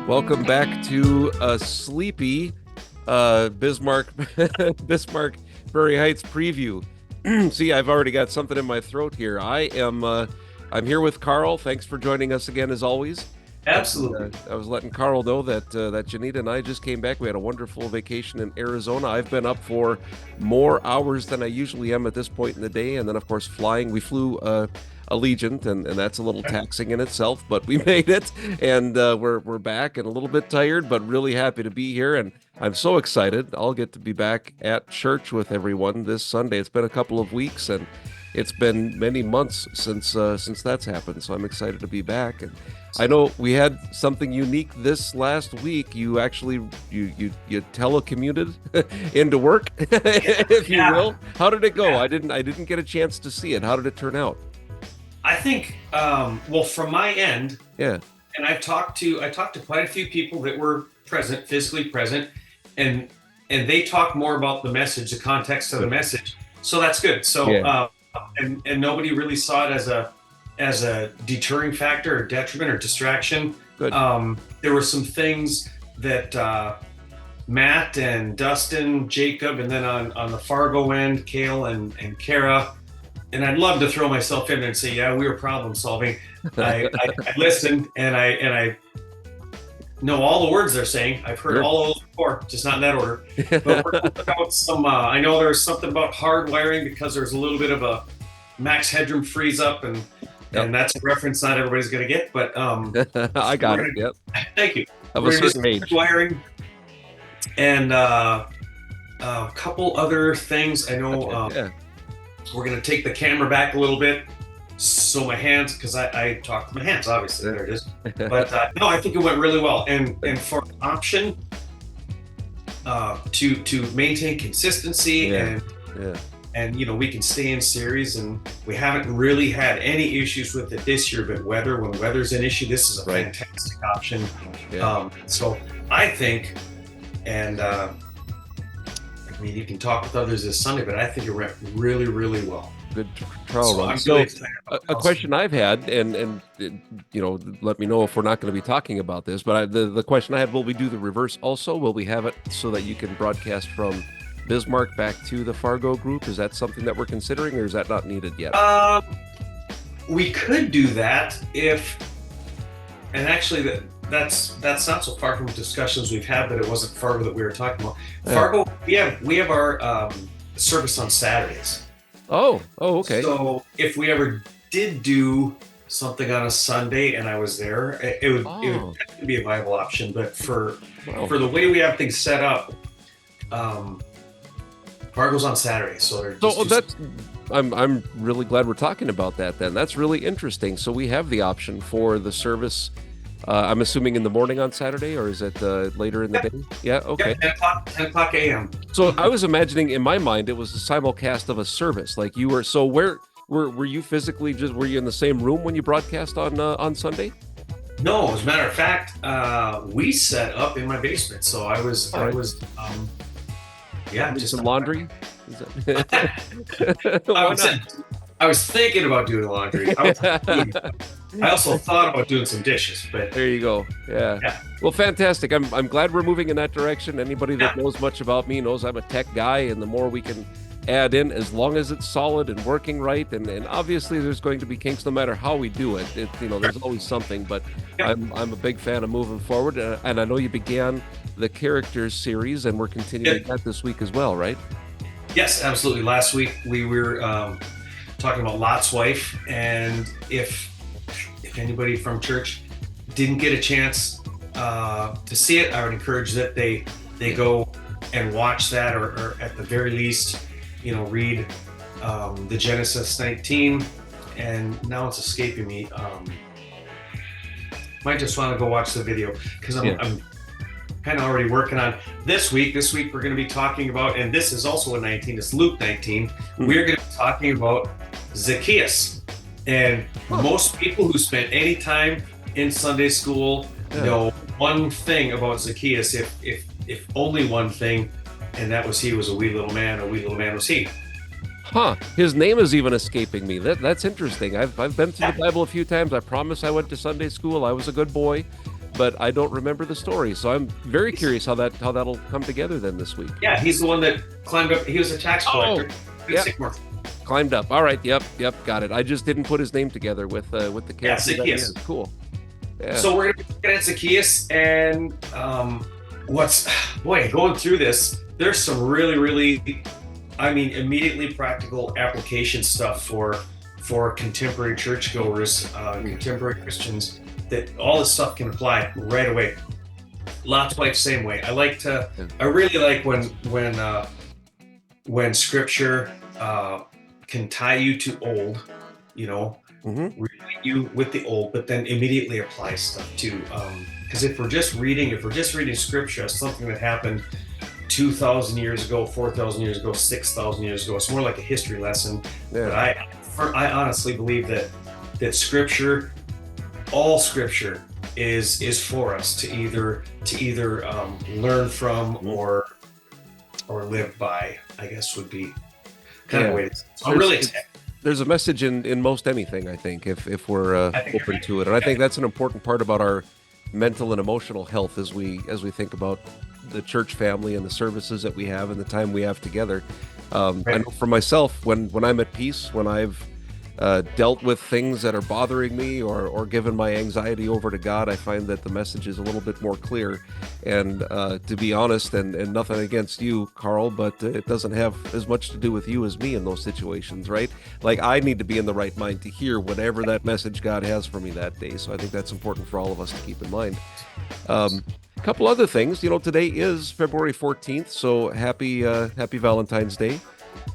Welcome back to a sleepy Bismarck Bismarck Prairie Heights preview. See, I've already got something in my throat here. I'm here with Karl. Thanks for joining us again, as always. Absolutely. I was letting Karl know that Janita and I just came back. We had a wonderful vacation in Arizona. I've been up for more hours than I usually am at this point in the day, and then of course flying. We flew Allegiant, and that's a little taxing in itself, but we made it, and we're back and a little bit tired, but really happy to be here, and I'm so excited. I'll get to be back at church with everyone this Sunday. It's been a couple of weeks, and it's been many months since that's happened, so I'm excited to be back. And I know we had something unique this last week. You actually you telecommuted into work, if you will. How did it go? Yeah. I didn't get a chance to see it. How did it turn out? I think, well, from my end, Yeah. and I talked to quite a few people that were present, physically present, and they talked more about the message, the context of the message. So that's good. So, Yeah. and nobody really saw it as a deterring factor or detriment or distraction. Good. There were some things that Matt and Dustin, Jacob, and then on the Fargo end, Kale and Kara. And I'd love to throw myself in there and say, yeah, we were problem solving. I listened and I know all the words they're saying. I've heard Sure. all of those before, just not in that order. But we're talking about some, I know there's something about hardwiring because there's a little bit of a max headroom freeze up, and that's a reference not everybody's going to get. But I got it. Yep. Thank you. Of a We're gonna certain do age. wiring and a couple other things. I know. Yeah. We're going to take the camera back a little bit. So my hands, because I talk to my hands, obviously, there it is. But no, I think it went really well. And for an option to maintain consistency Yeah. and we can stay in series, and we haven't really had any issues with it this year, but when weather's an issue, this is a Right. fantastic option. Yeah. So I think, and I mean, you can talk with others this Sunday, but I think it went really, really well. Good trial So run. I'm So really excited about a it. question I've had, and let me know if we're not going to be talking about this, but the question I had, will we do the reverse also? Will we have it so that you can broadcast from Bismarck back to the Fargo group? Is that something that we're considering, or is that not needed yet? We could do that and actually that's not so far from discussions we've had, but it wasn't Fargo that we were talking about. Yeah. Fargo, we have our service on Saturdays. Oh, okay. So if we ever did do something on a Sunday and I was there, it would definitely be a viable option. But for the way we have things set up, Fargo's on Saturday, so I'm really glad we're talking about that then. That's really interesting. So we have the option for the service, I'm assuming in the morning on Saturday, or is it later in the day? Yeah, okay. 10 o'clock a.m. So I was imagining in my mind it was a simulcast of a service. Like you were, so where were you physically, were you in the same room when you broadcast on Sunday? No, as a matter of fact, we set up in my basement. So I was Just some laundry? Is I was thinking about doing laundry. I also thought about doing some dishes, but There you go. Yeah. Well, fantastic. I'm glad we're moving in that direction. Anybody that knows much about me knows I'm a tech guy, and the more we can add in, as long as it's solid and working right, and obviously there's going to be kinks no matter how we do it. There's always something, but I'm a big fan of moving forward, and I know you began the characters series, and we're continuing that this week as well, right? yes, absolutely. Last week we were talking about Lot's wife, and if anybody from church didn't get a chance to see it, I would encourage that they go and watch that, or at the very least, read the Genesis 19. And now it's escaping me. Might just want to go watch the video, because I'm kind of already working on this week. This week we're going to be talking about, and this is also a 19, it's Luke 19. We're going to be talking about Zacchaeus. And most people who spent any time in Sunday school know one thing about Zacchaeus, if only one thing, and that was he was a wee little man, a wee little man was he. Huh. His name is even escaping me. That's interesting. I've been through the Bible a few times. I promise I went to Sunday school. I was a good boy. but I don't remember the story. So I'm very curious how that'll come together then this week. Yeah, he's the one that climbed up. He was a tax collector. Yeah. Climbed up. All right. Yep. Got it. I just didn't put his name together with the character. Yeah, Zacchaeus. Cool. Yeah. So we're gonna be looking at Zacchaeus, and going through this, there's some really, I mean, immediately practical application stuff for contemporary churchgoers, contemporary Christians, that all this stuff can apply right away. Lot's wife, same way. I really like when scripture can tie you to old, relate you with the old, but then immediately apply stuff too. Because if we're just reading scripture as something that happened 2,000 years ago, 4,000 years ago, 6,000 years ago, it's more like a history lesson. Yeah. But I honestly believe that scripture, all scripture, is for us to either learn from or live by, I guess would be kind of the way to say it. So I'm really excited. There's a message in most anything, I think, if we're open to it. And I think that's an important part about our mental and emotional health as we think about the church family and the services that we have and the time we have together. I know for myself, when I'm at peace, when I've dealt with things that are bothering me or given my anxiety over to God, I find that the message is a little bit more clear. And to be honest, and nothing against you, Karl, but it doesn't have as much to do with you as me in those situations, right? Like, I need to be in the right mind to hear whatever that message God has for me that day. So I think that's important for all of us to keep in mind. A couple other things, today is February 14th, so happy Valentine's Day.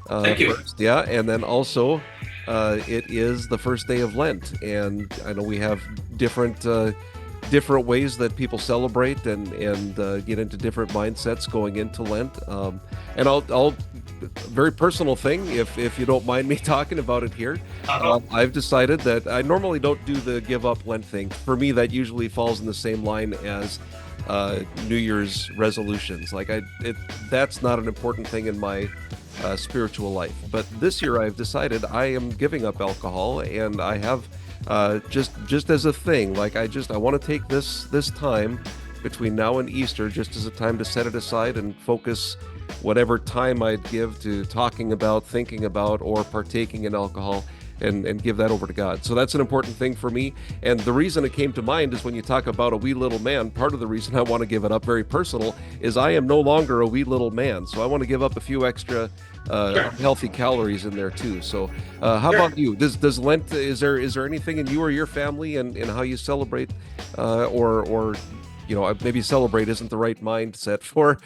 Thank you. First, yeah, and then also it is the first day of Lent, and I know we have different ways that people celebrate and get into different mindsets going into Lent. And I'll very personal thing, if you don't mind me talking about it here. I've decided that I normally don't do the give up Lent thing. For me, that usually falls in the same line as New Year's resolutions. Like that's not an important thing in my spiritual life. But this year I've decided I am giving up alcohol, and I have just as a thing. Like I want to take this time between now and Easter just as a time to set it aside and focus whatever time I'd give to talking about, thinking about, or partaking in alcohol, and give that over to God. So that's an important thing for me. And the reason it came to mind is when you talk about a wee little man, part of the reason I want to give it up, very personal, is I am no longer a wee little man. So I want to give up a few extra healthy calories in there too. So how about you? Does Lent, is there anything in you or your family and how you celebrate or maybe celebrate isn't the right mindset for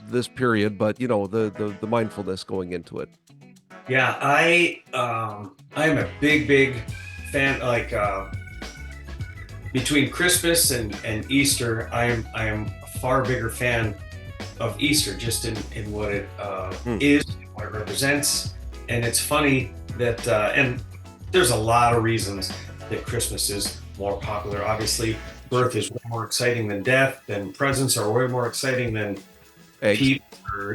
this period, but the mindfulness going into it? Yeah, I'm a big fan. Like between Christmas and Easter, I am a far bigger fan of Easter, just in what it is, what it represents. And it's funny that and there's a lot of reasons that Christmas is more popular. Obviously, birth is way more exciting than death, and presents are way more exciting than eggs.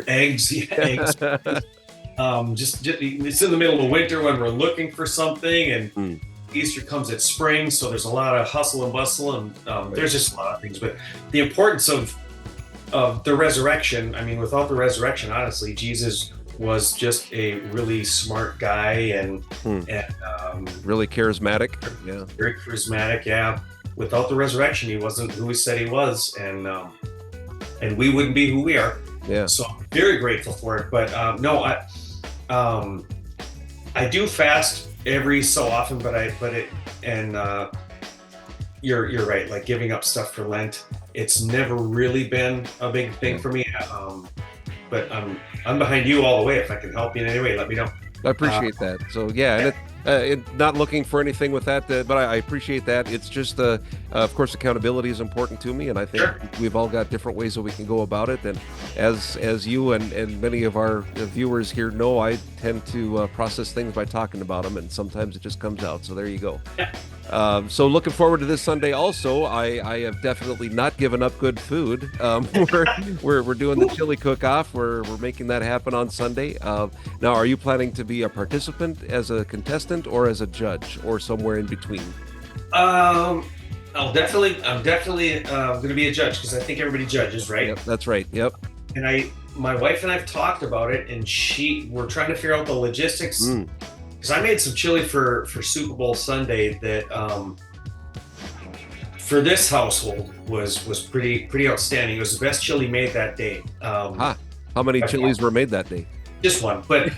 Eggs. Yeah, eggs. Just it's in the middle of winter when we're looking for something, and Easter comes at spring, so there's a lot of hustle and bustle, and there's just a lot of things. But the importance of the resurrection, I mean, without the resurrection, honestly, Jesus was just a really smart guy and really charismatic. Yeah, very charismatic. Yeah, without the resurrection, he wasn't who he said he was, and we wouldn't be who we are. Yeah. So I'm very grateful for it. But I do fast every so often, you're right. Like giving up stuff for Lent, it's never really been a big thing for me. But I'm behind you all the way. If I can help you in any way, let me know. I appreciate that. So yeah, and not looking for anything with that, but I appreciate that. It's just, of course, accountability is important to me, and I think we've all got different ways that we can go about it. And as you and many of our viewers here know, I tend to process things by talking about them, and sometimes it just comes out. So there you go. Yeah. So looking forward to this Sunday. Also, I have definitely not given up good food. We're doing the Chili Cookoff. We're making that happen on Sunday. Now, are you planning to be a participant as a contestant or as a judge or somewhere in between? I'm definitely going to be a judge because I think everybody judges, right? Yep, that's right. Yep. And my wife and I've talked about it, and we're trying to figure out the logistics Mm. because I made some chili for Super Bowl Sunday that for this household was pretty outstanding. It was the best chili made that day. How many chilies were made that day? Just one, but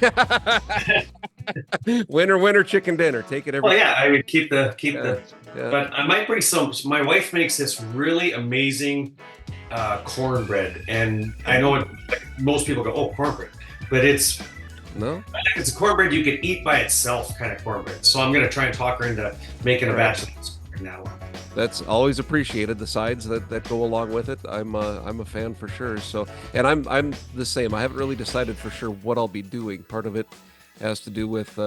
winner, chicken dinner. Take it every. well, yeah, I would keep the. Yeah. But I might bring some. My wife makes this really amazing cornbread, and I know most people go, "Oh, cornbread," but it's No. I think it's a cornbread you could eat by itself, kind of cornbread. So I'm going to try and talk her into making a batch of this now. That's always appreciated. The sides that go along with it, I'm a fan for sure. So, and I'm the same. I haven't really decided for sure what I'll be doing. Part of it has to do with,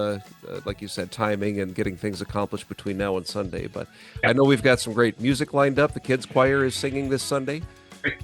like you said, timing and getting things accomplished between now and Sunday. But I know we've got some great music lined up. The kids choir is singing this Sunday,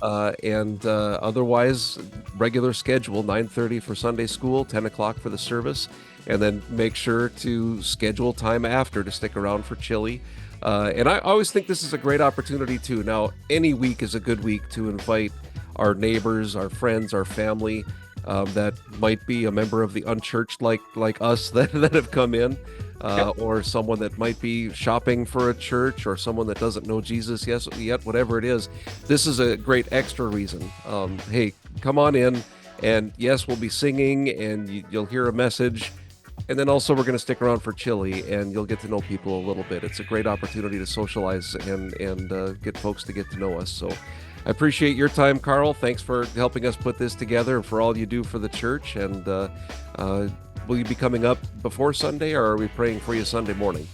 and otherwise regular schedule: 9:30 for Sunday school, 10 o'clock for the service, and then make sure to schedule time after to stick around for chili. And I always think this is a great opportunity too. Now, any week is a good week to invite our neighbors, our friends, our family that might be a member of the unchurched like us that have come in, or someone that might be shopping for a church, or someone that doesn't know Jesus yet, whatever it is. This is a great extra reason. Hey, come on in, and yes, we'll be singing, and you'll hear a message. And then also we're going to stick around for chili, and you'll get to know people a little bit. It's a great opportunity to socialize and get folks to get to know us. So I appreciate your time, Karl. Thanks for helping us put this together and for all you do for the church. And will you be coming up before Sunday, or are we praying for you Sunday morning?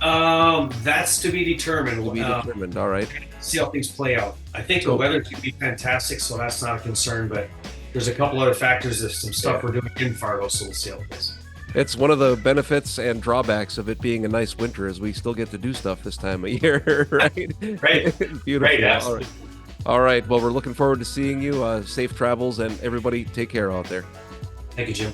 That's to be determined. To be determined. All right. See how things play out. I think the weather could be fantastic, so that's not a concern. But there's a couple other factors of some stuff we're doing in Fargo, so we'll see how it is. It's one of the benefits and drawbacks of it being a nice winter, is we still get to do stuff this time of year, right? Right. Beautiful. Right, absolutely. All right. Well, we're looking forward to seeing you. Safe travels, and everybody take care out there. Thank you, Jim.